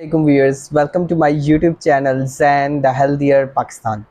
वालेकुम viewers, welcome to my YouTube channel Zain the healthier Pakistan.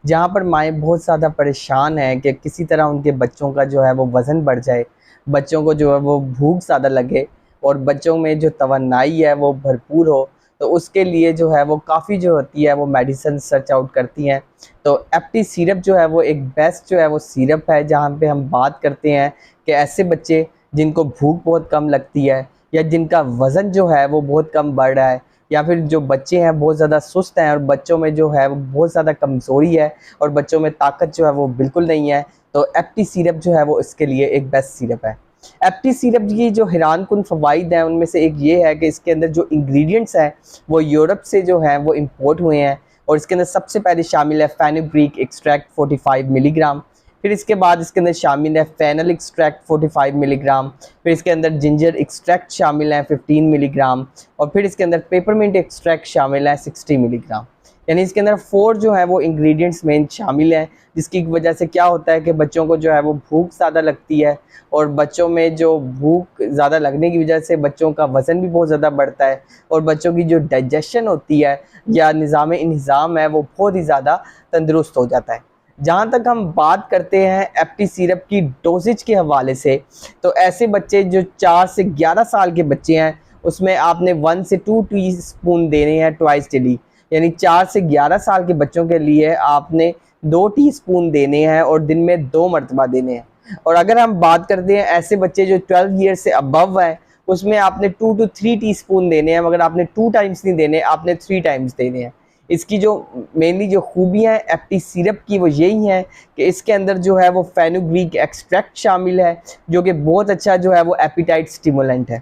जहां पर माएँ बहुत ज़्यादा परेशान हैं कि किसी तरह उनके बच्चों का जो है वो वज़न बढ़ जाए, बच्चों को जो है वो भूख ज़्यादा लगे और बच्चों में जो तवन्नाई है वो भरपूर हो। तो उसके लिए जो है वो काफ़ी जो होती है वो मेडिसिन सर्च आउट करती हैं। तो एप्टी सिरप जो है वो एक बेस्ट जो है वो सिरप है, जहाँ पे हम बात करते हैं कि ऐसे बच्चे जिनको भूख बहुत कम लगती है या जिनका वज़न जो है वो बहुत कम बढ़ रहा है, या फिर जो बच्चे हैं बहुत ज़्यादा सुस्त हैं और बच्चों में जो है वो बहुत ज़्यादा कमज़ोरी है और बच्चों में ताकत जो है वो बिल्कुल नहीं है, तो एप्टी सिरप जो है वो इसके लिए एक बेस्ट सिरप है। एप्टी सिरप की जो हैरानकुन फ़वाइद हैं उनमें से एक ये है कि इसके अंदर जो इंग्रेडिएंट्स हैं वो यूरोप से जो हैं वो इम्पोर्ट हुए हैं और इसके अंदर सबसे पहले शामिल है फेनुग्रीक एक्सट्रैक्ट 45 मिलीग्राम। फिर इसके बाद इसके अंदर शामिल है फेनल एक्सट्रैक्ट 45 मिलीग्राम। फिर इसके अंदर जिंजर एक्सट्रैक्ट शामिल है 15 मिलीग्राम और फिर इसके अंदर पेपरमिंट एक्सट्रैक्ट शामिल है 60 मिलीग्राम। यानी इसके अंदर 4 जो है वो इंग्रेडिएंट्स मेन शामिल हैं, जिसकी वजह से क्या होता है कि बच्चों को जो है वो भूख ज़्यादा लगती है और बच्चों में जो भूख ज़्यादा लगने की वजह से बच्चों का वज़न भी बहुत ज़्यादा बढ़ता है और बच्चों की जो डाइजेशन होती है या निज़ाम है वो बहुत ही ज़्यादा तंदुरुस्त हो जाता है। जहाँ तक हम बात करते हैं एप्टी सिरप की डोजेज के हवाले से, तो ऐसे बच्चे जो 4 से 11 साल के बच्चे हैं उसमें आपने 1 से 2 टीस्पून देने हैं ट्वाइस डेली। यानी 4 से 11 साल के बच्चों के लिए आपने 2 टीस्पून देने हैं और दिन में 2 मरतबा देने हैं। और अगर हम बात करते हैं ऐसे बच्चे जो 12 ईयर से अबव हैं, उसमें आपने 2 to 3 टीस्पून देने हैं, मगर आपने 2 टाइम्स नहीं देने, आपने 3 टाइम्स देने हैं। इसकी जो मेनली जो खूबियाँ हैं एप्टी सिरप की वो यही हैं कि इसके अंदर जो है वो फेनुग्रीक एक्सट्रैक्ट शामिल है, जो कि बहुत अच्छा जो है वो एपिटाइट स्टिमुलेंट है।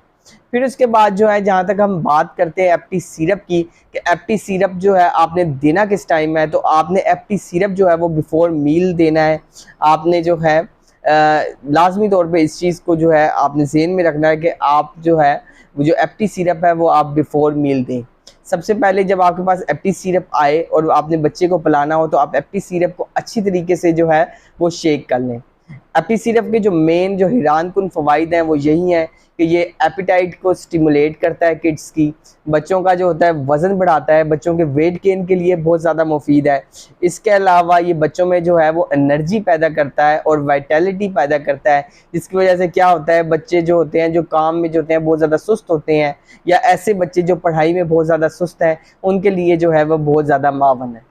फिर उसके बाद जो है जहाँ तक हम बात करते हैं एप्टी सिरप की, कि एप्टी सिरप जो है आपने देना किस टाइम है, तो आपने एप्टी सिरप जो है वो बिफोर मील देना है। आपने जो है लाजमी तौर पे इस चीज़ को जो है आपने ज़हन में रखना है कि आप जो है वो जो एप्टी सिरप है वो आप बिफोर मील दें। सबसे पहले जब आपके पास एप्टी सिरप आए और आपने बच्चे को पिलाना हो तो आप एप्टी सिरप को अच्छी तरीके से जो है वो शेक कर लें। एप्टी सिरप के जो मेन जो हैरानकुन फ़वाइद हैं वो यही हैं कि ये एपिटाइट को स्टिमुलेट करता है, किड्स की बच्चों का जो होता है वज़न बढ़ाता है, बच्चों के वेट गेन के लिए बहुत ज़्यादा मुफीद है। इसके अलावा ये बच्चों में जो है वो एनर्जी पैदा करता है और वाइटैलिटी पैदा करता है, जिसकी वजह से क्या होता है बच्चे जो होते हैं जो काम में जो होते हैं बहुत ज़्यादा सुस्त होते हैं, या ऐसे बच्चे जो पढ़ाई में बहुत ज़्यादा सुस्त हैं, उनके लिए जो है वो बहुत ज़्यादा मावन है।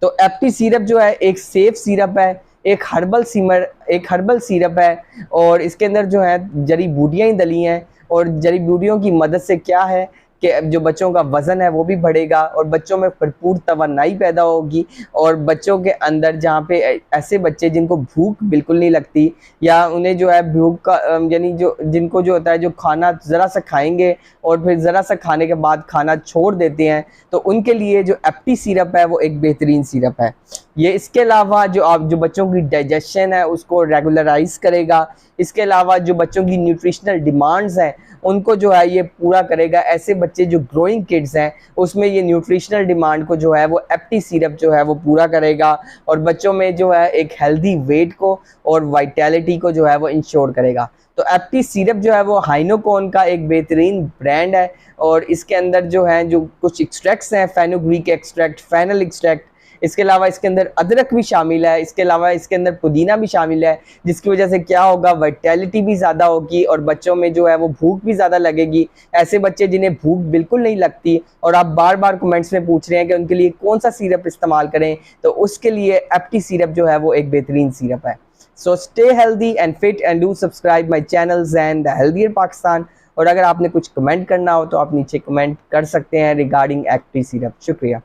तो एप्टी सिरप जो है एक सेफ सिरप है, एक हर्बल सिरप है और इसके अंदर जो है जड़ी बूटियाँ ही डली हैं और जड़ी बूटियों की मदद से क्या है कि जो बच्चों का वज़न है वो भी बढ़ेगा और बच्चों में भरपूर तवन्नाई पैदा होगी। और बच्चों के अंदर जहाँ पे ऐसे बच्चे जिनको भूख बिल्कुल नहीं लगती या उन्हें जो है भूख का यानी जो जिनको जो होता है जो खाना ज़रा सा खाएंगे और फिर ज़रा सा खाने के बाद खाना छोड़ देते हैं, तो उनके लिए जो एप्टी सिरप है वो एक बेहतरीन सिरप है। ये इसके अलावा जो बच्चों की डाइजेशन है उसको रेगुलराइज करेगा। इसके अलावा जो बच्चों की न्यूट्रिशनल डिमांड्स हैं उनको जो है ये पूरा करेगा। ऐसे बच्चे जो ग्रोइंग किड्स हैं उसमें ये न्यूट्रिशनल डिमांड को जो है वो एप्टी सिरप जो है वो पूरा करेगा और बच्चों में जो है एक हेल्दी वेट को और वाइटैलिटी को जो है वो इंश्योर करेगा। तो एप्टी सिरप जो है वो हाइनोकोन का एक बेहतरीन ब्रांड है और इसके अंदर जो है जो कुछ एक्सट्रैक्ट्स हैं, फेनुग्रीक एक्सट्रैक्ट, फेनल एक्सट्रैक्ट, इसके अलावा इसके अंदर अदरक भी शामिल है, इसके अलावा इसके अंदर पुदीना भी शामिल है, जिसकी वजह से क्या होगा वाइटैलिटी भी ज़्यादा होगी और बच्चों में जो है वो भूख भी ज़्यादा लगेगी। ऐसे बच्चे जिन्हें भूख बिल्कुल नहीं लगती और आप बार बार कमेंट्स में पूछ रहे हैं कि उनके लिए कौन सा सिरप इस्तेमाल करें, तो उसके लिए एप्टी सिरप जो है वो एक बेहतरीन सिरप है। So stay healthy and fit and do subscribe my channel Zain the healthier Pakistan. और अगर आपने कुछ कमेंट करना हो तो आप नीचे कमेंट कर सकते हैं रिगार्डिंग एप्टी सिरप। शुक्रिया।